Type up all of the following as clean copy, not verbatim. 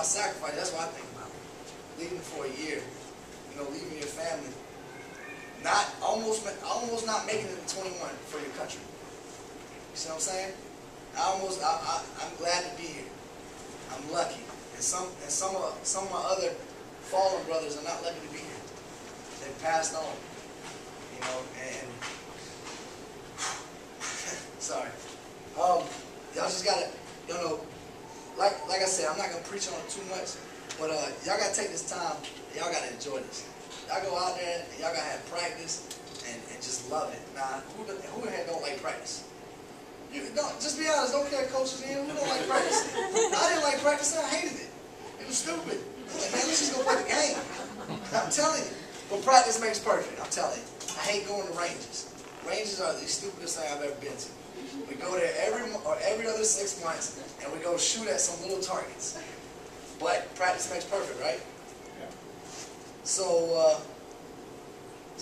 about sacrifice, that's what I think about. Leaving for a year, you know, leaving your family, almost not making it to 21 for your country. You see what I'm saying? I'm glad to be here. I'm lucky, and some of my other fallen brothers are not lucky to be here. They passed on, you know, and sorry. Y'all just gotta, you know, like I said, I'm not gonna preach on it too much, but y'all gotta take this time. Y'all gotta enjoy this. Y'all go out there and y'all gotta have practice and just love it. Now, who in here don't like practice? You don't, just be honest. Don't care, coaches in here. Who don't like practicing? I didn't like practicing. I hated it. It was stupid. I'm like, man, let's just go play the game. I'm telling you. But practice makes perfect. I'm telling you. I hate going to ranges. Ranges are the stupidest thing I've ever been to. We go there every other 6 months, and we go shoot at some little targets. But practice makes perfect, right? Yeah. So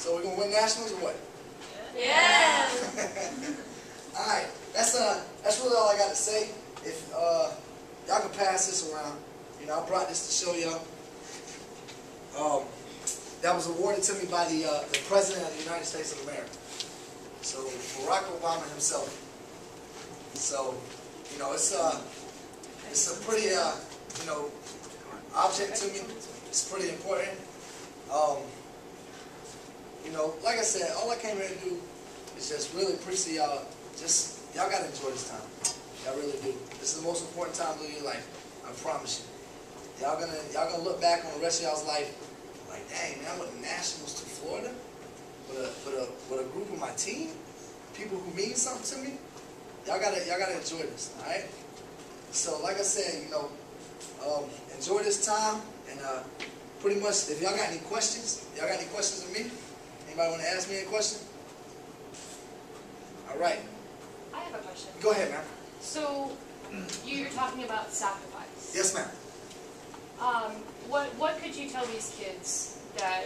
we're gonna win nationals or what? Yeah. All right. That's really all I got to say. If y'all can pass this around, you know, I brought this to show y'all. That was awarded to me by the President of the United States of America. So Barack Obama himself. So, you know, it's a pretty you know, object to me. It's pretty important. You know, like I said, all I came here to do is just really preach to y'all. Y'all gotta enjoy this time. Y'all really do. This is the most important time of your life. I promise you. Y'all gonna look back on the rest of y'all's life like, dang man, I went to nationals to Florida with a group of my team, people who mean something to me. Y'all gotta enjoy this, all right? So like I said, you know, enjoy this time, and pretty much if y'all got any questions, of me? Anybody want to ask me a question? All right. I have a question. Go ahead, ma'am. So, you're talking about sacrifice. Yes, ma'am. What could you tell these kids that,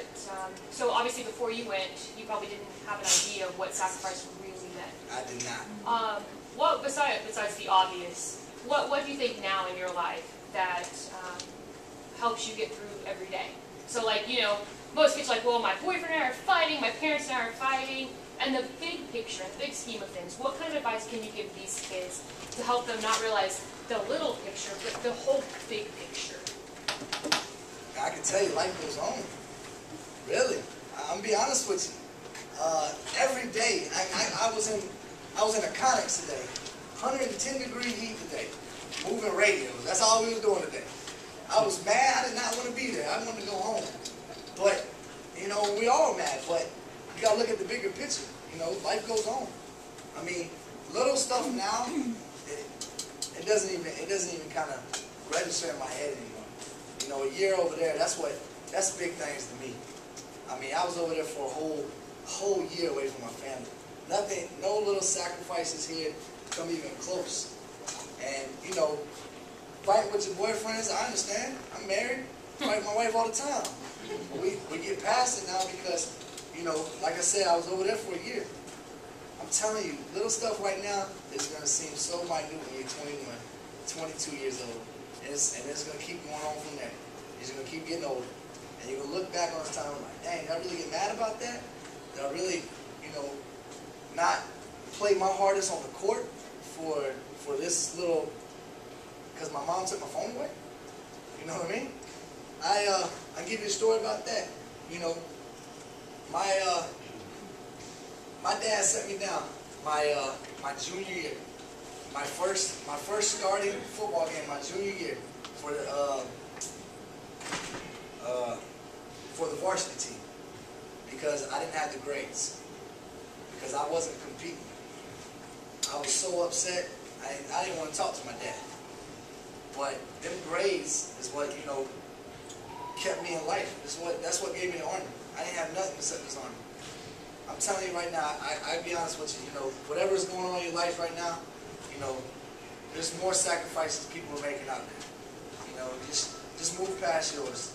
so obviously before you went, you probably didn't have an idea of what sacrifice really meant. I did not. What, besides the obvious, what do you think now in your life that helps you get through every day? So like, you know, most kids are like, well, my boyfriend and I are fighting, my parents and I are fighting, and the big picture, the big scheme of things, what kind of advice can you give these kids to help them not realize the little picture, but the whole big picture? I can tell you, life goes on. Really, I'm gonna be honest with you. Every day, I was in Iconics today, 110-degree heat today, moving radios. That's all we was doing today. I was mad. I did not want to be there. I wanted to go home. But you know, we all mad. But you gotta look at the bigger picture. You know, life goes on. I mean, little stuff now, it doesn't even kind of register in my head anymore. You know, a year over there, that's big things to me. I mean, I was over there for a whole year away from my family. Nothing, no little sacrifices here come even close. And, you know, fighting with your boyfriends, I understand. I'm married. I fight with my wife all the time. But we get past it now because, you know, like I said, I was over there for a year. I'm telling you, little stuff right now is going to seem so minute when you're 21, 22 years old. And it's going to keep going on from there. You're going to keep getting older. And you're going to look back on this time and like, dang, did I really get mad about that? Did I really, you know, not play my hardest on the court for this little, because my mom took my phone away? You know what I mean? I give you a story about that. You know, my dad set me down my junior year. My first starting football game, my junior year, for the varsity team, because I didn't have the grades, because I wasn't competing. I was so upset. I didn't want to talk to my dad. But them grades is what, you know, kept me in life. That's what gave me the Army. I didn't have nothing except this Army. I'm telling you right now, I'll be honest with you, you know, whatever's going on in your life right now, you know, there's more sacrifices people are making out there. You know, just move past yours.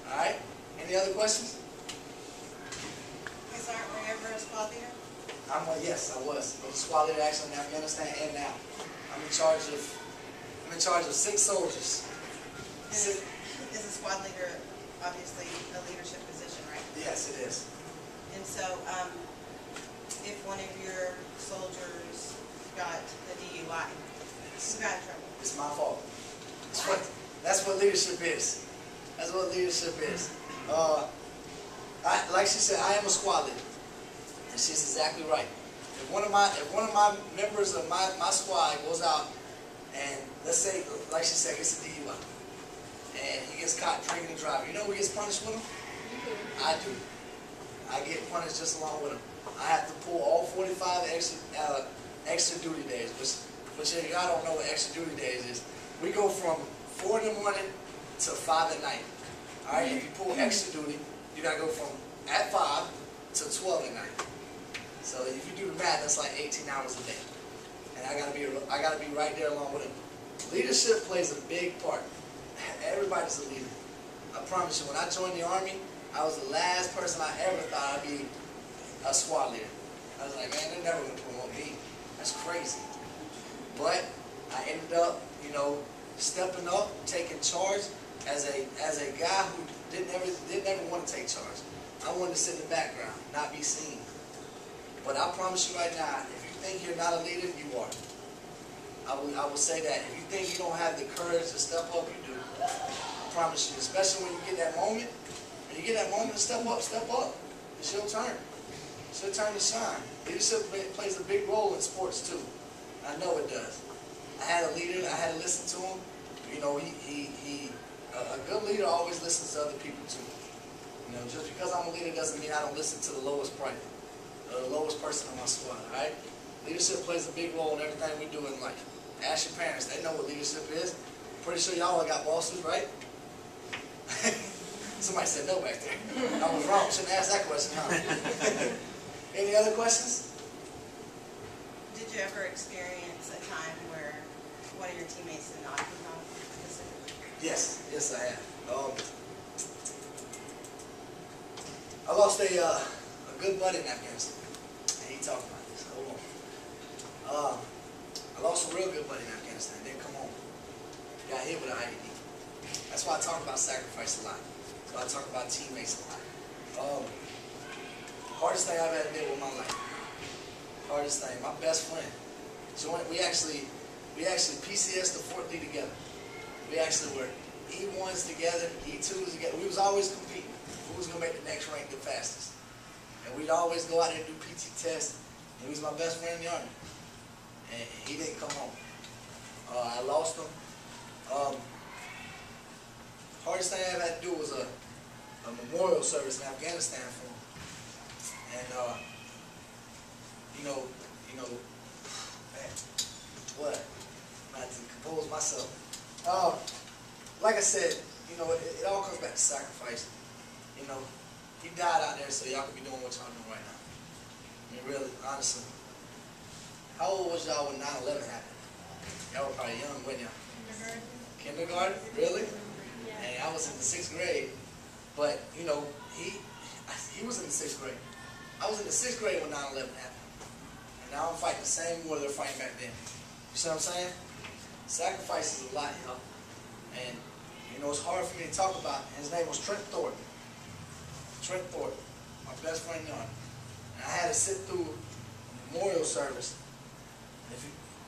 All right? Any other questions? Were you ever a squad leader? Yes, I was. I was a squad leader actually in Afghanistan and now. I'm in charge of 6 soldiers. So, Is a squad leader obviously a leadership position, right? yes, it is. And so, if one of your soldiers got the DUI, who got in trouble? It's my fault. That's what leadership is. That's what leadership is. Like she said, I am a squad leader, and she's exactly right. If one of my members of my squad goes out and, let's say, like she said, gets a DUI, and he gets caught drinking and driving, you know who gets punished with him? I do. I get punished just along with him. I have to pull all 45 extra duty days, which if y'all don't know what extra duty days is, we go from 4 in the morning to 5 at night. All right, if you pull extra duty, you gotta go from at 5 to 12 at night. So if you do the math, that's like 18 hours a day, and I gotta be right there along with him. Leadership plays a big part. Everybody's a leader. I promise you. When I joined the Army, I was the last person I ever thought I'd be a squad leader. I was like, man, they're never gonna promote me. That's crazy. But I ended up, stepping up, taking charge as a guy who didn't ever want to take charge. I wanted to sit in the background, not be seen. But I promise you right now, if you think you're not a leader, you are. I will say that. If you think you don't have the courage to step up, you do. I promise you, especially when you get that moment. When you get that moment to step up, step up. It's your turn. It's your turn to shine. Leadership plays a big role in sports too. I know it does. I had a leader. I had to listen to him. A good leader always listens to other people too. Just because I'm a leader doesn't mean I don't listen to the lowest person in my squad. All right. Leadership plays a big role in everything we do in life. Ask your parents. They know what leadership is. I'm pretty sure y'all all got bosses, right? Somebody said no back there. I was wrong. Shouldn't ask that question, huh? Any other questions? Did you ever experience a time where one of your teammates did not become specifically? Yes, I have. I lost a good buddy in Afghanistan. And he talked about this. Hold on. I lost a real good buddy in Afghanistan. Didn't come home. Got hit with an IED. That's why I talk about sacrifice a lot. That's why I talk about teammates a lot. Hardest thing I've ever did with my life. Hardest thing. My best friend. We actually PCS the 4th together. We actually were E1s together, E2s together. We was always competing. Who was gonna make the next rank the fastest? And we'd always go out there and do PT tests. And he was my best friend in the Army. And he didn't come home. I lost him. Hardest thing I ever had to do was a memorial service in Afghanistan for him. And man, what? I had to compose myself. Like I said, it all comes back to sacrifice. He died out there so y'all can be doing what y'all doing right now. I mean, really, honestly. How old was y'all when 9/11 happened? Y'all were probably young, weren't y'all? Kindergarten? Really? Yeah. And I was in the 6th grade. But, he was in the 6th grade. I was in the 6th grade when 9/11 happened. And now I'm fighting the same war they're fighting back then. You see what I'm saying? Sacrifice is a lot, y'all. And, it's hard for me to talk about. His name was Trent Thornton. Trent Thornton, my best friend in the Army. And I had to sit through a memorial service. And if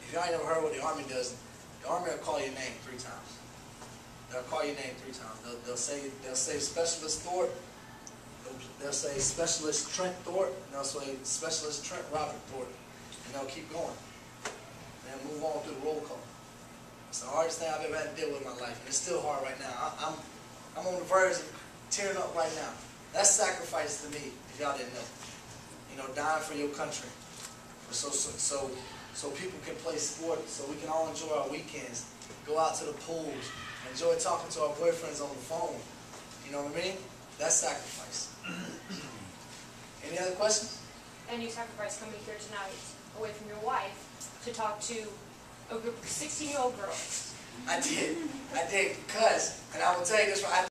y'all ain't never heard what the Army does, the Army will call your name 3 times. They'll call your name 3 times. They'll say Specialist Thornton. They'll say Specialist Trent Thornton. And they'll say Specialist Trent Robert Thornton. And they'll keep going. And then move on through the roll call. It's the hardest thing I've ever had to deal with in my life. And it's still hard right now. I'm on the verge of tearing up right now. That's sacrifice to me, if y'all didn't know. Dying for your country. So people can play sports, so we can all enjoy our weekends. Go out to the pools. Enjoy talking to our boyfriends on the phone. You know what I mean? That's sacrifice. Any other questions? And you sacrificed coming here tonight, away from your wife, to talk to a group of 16-year-old girls. I did, because, and I will tell you this,